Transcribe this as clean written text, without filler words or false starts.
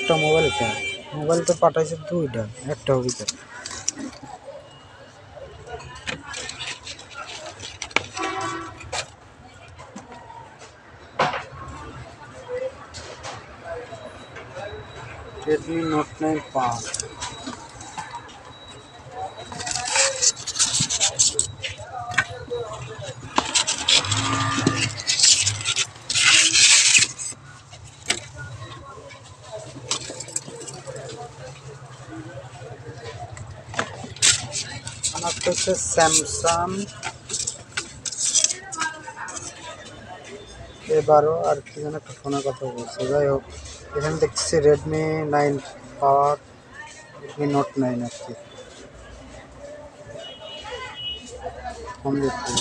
একটা মোবাইল তো পাঠাইছে দুইটা, একটা হবে তো। Redmi Note 9 5 আমার তো হচ্ছে স্যামসাং A12 আর কি যেন একটা ফোনের কথা বলছে। যাই হোক, এখানে দেখছি রেডমি 9 পাওয়ার, রেডমি নোট 9 আর কি। ফোন দেখছি।